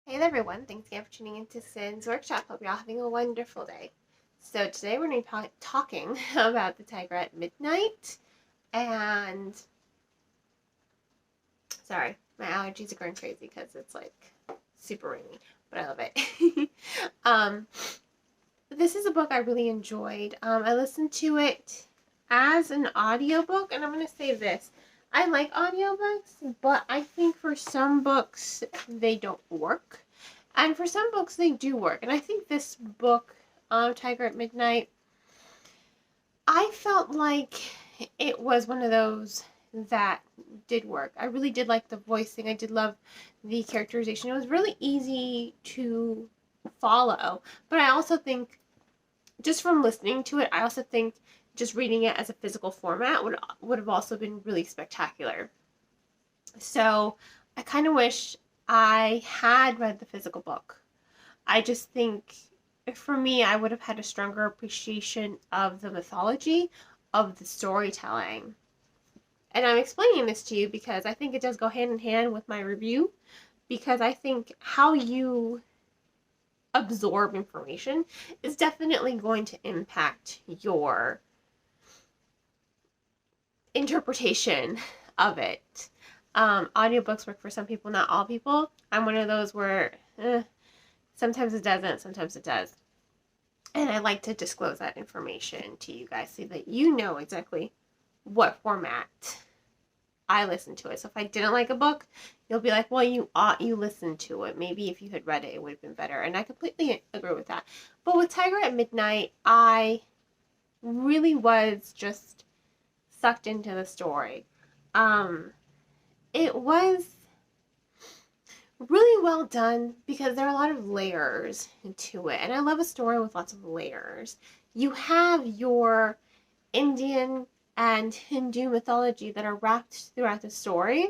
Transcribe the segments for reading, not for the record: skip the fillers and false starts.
Hey there everyone, thanks again for tuning into Sin's Workshop. Hope you're all having a wonderful day. So today we're going to be talking about The Tiger at Midnight, and sorry, my allergies are going crazy because it's like super rainy, but I love it. This is a book I really enjoyed. I listened to it as an audiobook, and I'm going to say this. I like audiobooks, but I think for some books they don't work. And for some books they do work. And I think this book, Tiger at Midnight, I felt like it was one of those that did work. I really did like the voicing. I did love the characterization. It was really easy to follow. But I also think, just from listening to it, I also think just reading it as a physical format would have also been really spectacular. So I kind of wish I had read the physical book. I just think, for me, I would have had a stronger appreciation of the mythology, of the storytelling. And I'm explaining this to you because I think it does go hand in hand with my review, because I think how you absorb information is definitely going to impact your interpretation of it. Audiobooks work for some people, not all people. I'm one of those where sometimes it doesn't, sometimes it does. And I like to disclose that information to you guys so that you know exactly what format I listen to it. So if I didn't like a book, you'll be like, well, you listened to it. Maybe if you had read it, it would have been better. And I completely agree with that. But with Tiger at Midnight, I really was just sucked into the story. It was really well done because there are a lot of layers to it. And I love a story with lots of layers. You have your Indian and Hindu mythology that are wrapped throughout the story.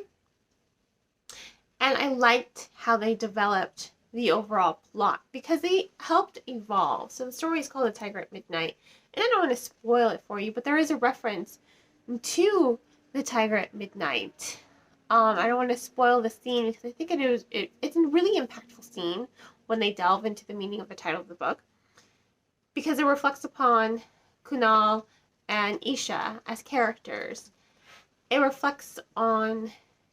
And I liked how they developed the overall plot because they helped evolve. So the story is called The Tiger at Midnight. And I don't want to spoil it for you, but there is a reference to The Tiger at Midnight. I don't want to spoil the scene because I think it's a really impactful scene when they delve into the meaning of the title of the book, because it reflects upon Kunal and Isha as characters. It reflects on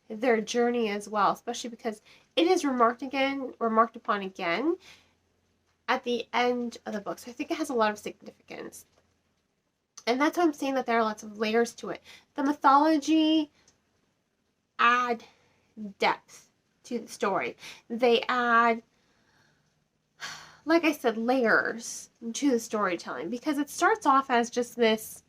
their journey as well, especially because it is remarked upon again at the end of the book. So I think it has a lot of significance. And that's why I'm saying that there are lots of layers to it. The mythology add depth to the story. They add, like I said, layers to the storytelling, because it starts off as just this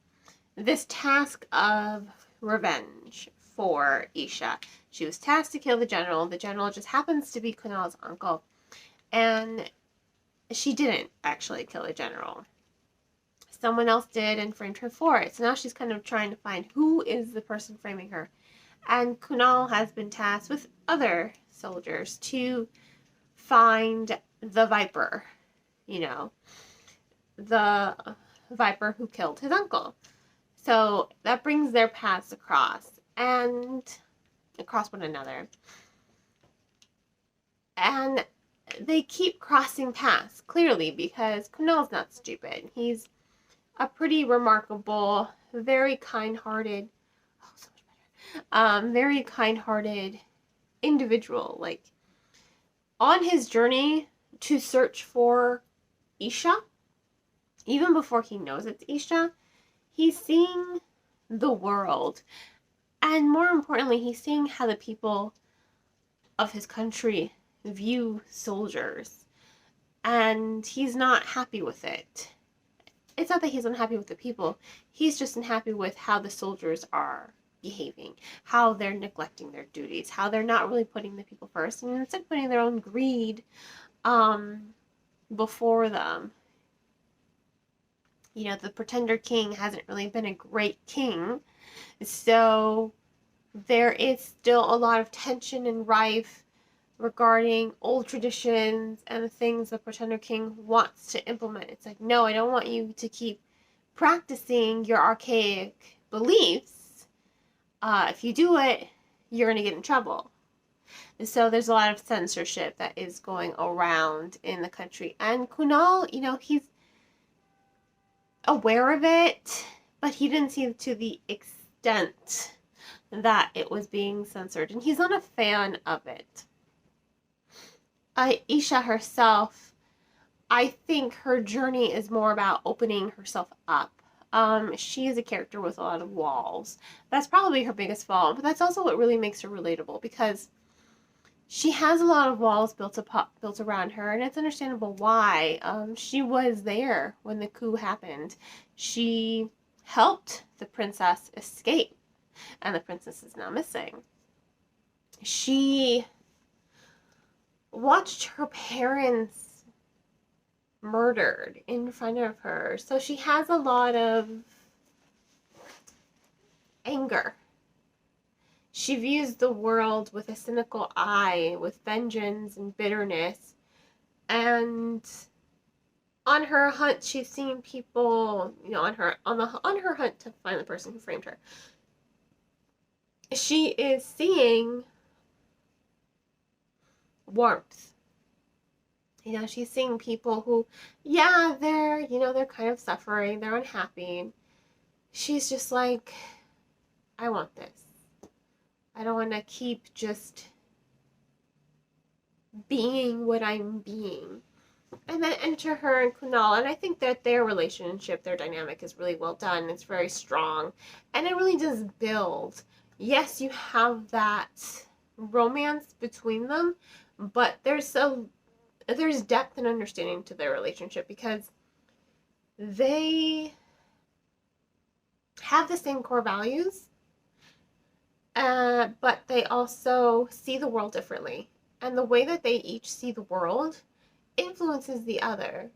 task of revenge for Isha. She was tasked to kill the general. The general just happens to be Kunal's uncle. And she didn't actually kill the general. Someone else did and framed her for it. So now she's kind of trying to find who is the person framing her. And Kunal has been tasked with other soldiers to find the Viper, the Viper who killed his uncle. So that brings their paths across one another. And they keep crossing paths, clearly, because Kunal's not stupid. He's a pretty remarkable, very kind-hearted, very kind-hearted individual. Like, on his journey to search for Isha, even before he knows it's Isha, he's seeing the world. And more importantly, he's seeing how the people of his country view soldiers. And he's not happy with it. It's not that he's unhappy with the people. He's just unhappy with how the soldiers are behaving, how they're neglecting their duties, how they're not really putting the people first, and instead putting their own greed before them. The pretender king hasn't really been a great king, so there is still a lot of tension and rife regarding old traditions and the things the pretender king wants to implement. It's like, no, I don't want you to keep practicing your archaic beliefs. If you do it, you're going to get in trouble. And so there's a lot of censorship that is going around in the country. And Kunal, he's aware of it, but he didn't see it to the extent that it was being censored. And he's not a fan of it. Isha herself, I think her journey is more about opening herself up. She is a character with a lot of walls. That's probably her biggest flaw, but that's also what really makes her relatable, because she has a lot of walls built around her, and it's understandable why. She was there when the coup happened. She helped the princess escape, and the princess is now missing. She watched her parents murdered in front of her, so she has a lot of anger. She views the world with a cynical eye, with vengeance and bitterness. And on her hunt, she's seeing people, on her hunt to find the person who framed her. She is seeing warmth. She's seeing people who, they're kind of suffering, they're unhappy. She's just like, I want this. I don't want to keep just being what I'm being. And then enter her and Kunal, and I think that their relationship, their dynamic is really well done. It's very strong, and it really does build. Yes, you have that romance between them, but there's depth and understanding to their relationship, because they have the same core values. But they also see the world differently. And the way that they each see the world influences the other.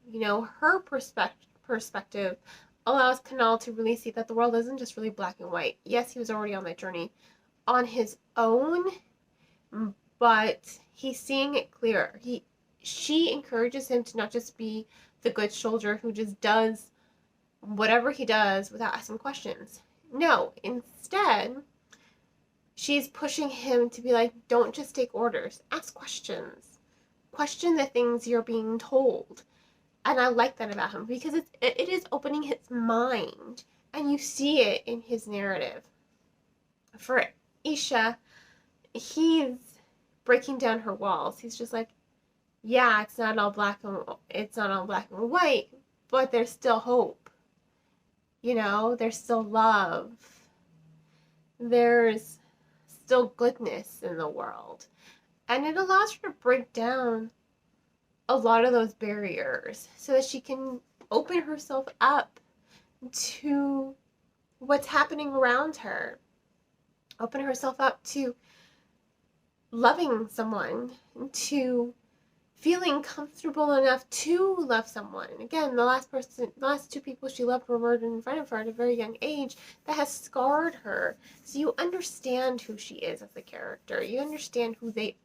Her perspective allows Kunal to really see that the world isn't just really black and white. Yes, he was already on that journey on his own, but he's seeing it clearer. She encourages him to not just be the good soldier who just does whatever he does without asking questions. No, instead, she's pushing him to be like, don't just take orders. Ask questions. Question the things you're being told. And I like that about him, because it is opening his mind. And you see it in his narrative. For Isha, he's breaking down her walls. He's just like, yeah, it's not all black and white, but there's still hope. There's still love. There's still goodness in the world. And it allows her to break down a lot of those barriers so that she can open herself up to what's happening around her. Open herself up to loving someone, to feeling comfortable enough to love someone. Again, the last two people she loved were murdered in front of her at a very young age. That has scarred her. So you understand who she is as a character. You understand who they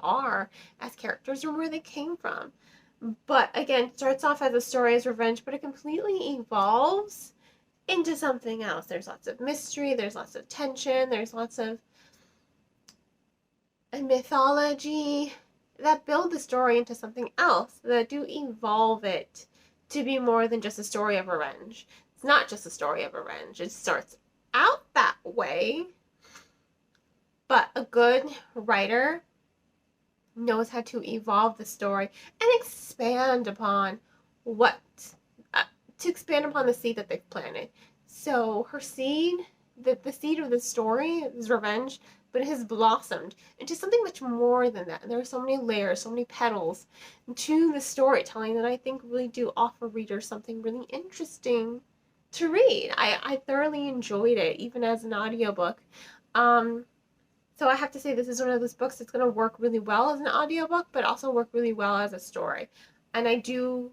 are as characters and where they came from. But again, it starts off as a story as revenge, but it completely evolves into something else. There's lots of mystery, there's lots of tension, there's lots of mythology that build the story into something else, that do evolve it to be more than just a story of revenge. It's not just a story of revenge. It starts out that way, but a good writer knows how to evolve the story and expand upon the seed that they've planted. So her seed, the seed of the story is revenge, but it has blossomed into something much more than that. And there are so many layers, so many petals to the storytelling that I think really do offer readers something really interesting to read. I thoroughly enjoyed it, even as an audiobook. So I have to say, this is one of those books that's going to work really well as an audiobook, but also work really well as a story. And I do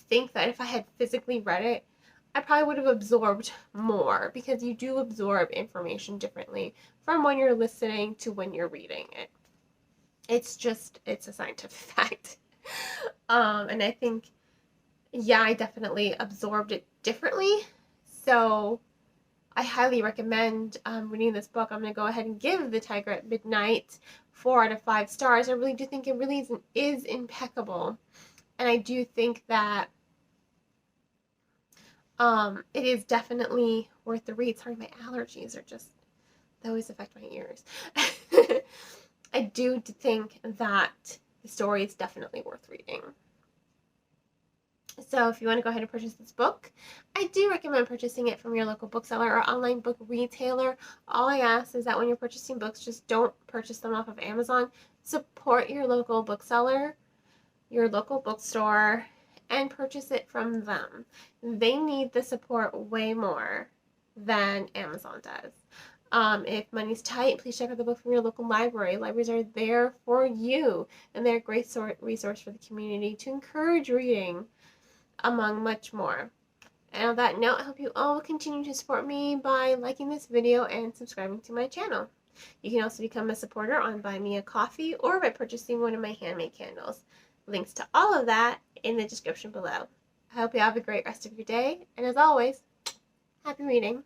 think that if I had physically read it, I probably would have absorbed more, because you do absorb information differently from when you're listening to when you're reading it. It's a scientific fact. And I think, I definitely absorbed it differently. So I highly recommend reading this book. I'm going to go ahead and give The Tiger at Midnight 4 out of 5 stars. I really do think it really is impeccable. And I do think that it is definitely worth the read. Sorry, my allergies are just, they always affect my ears. I do think that the story is definitely worth reading. So if you want to go ahead and purchase this book, I do recommend purchasing it from your local bookseller or online book retailer. All I ask is that when you're purchasing books, just don't purchase them off of Amazon. Support your local bookseller, your local bookstore, and purchase it from them. They need the support way more than Amazon does. If money's tight, please check out the book from your local library. Libraries are there for you, and they're a great resource for the community to encourage reading, among much more. And on that note, I hope you all will continue to support me by liking this video and subscribing to my channel. You can also become a supporter on Buy Me a Coffee or by purchasing one of my handmade candles. Links to all of that in the description below. I hope you have a great rest of your day, and as always, happy reading.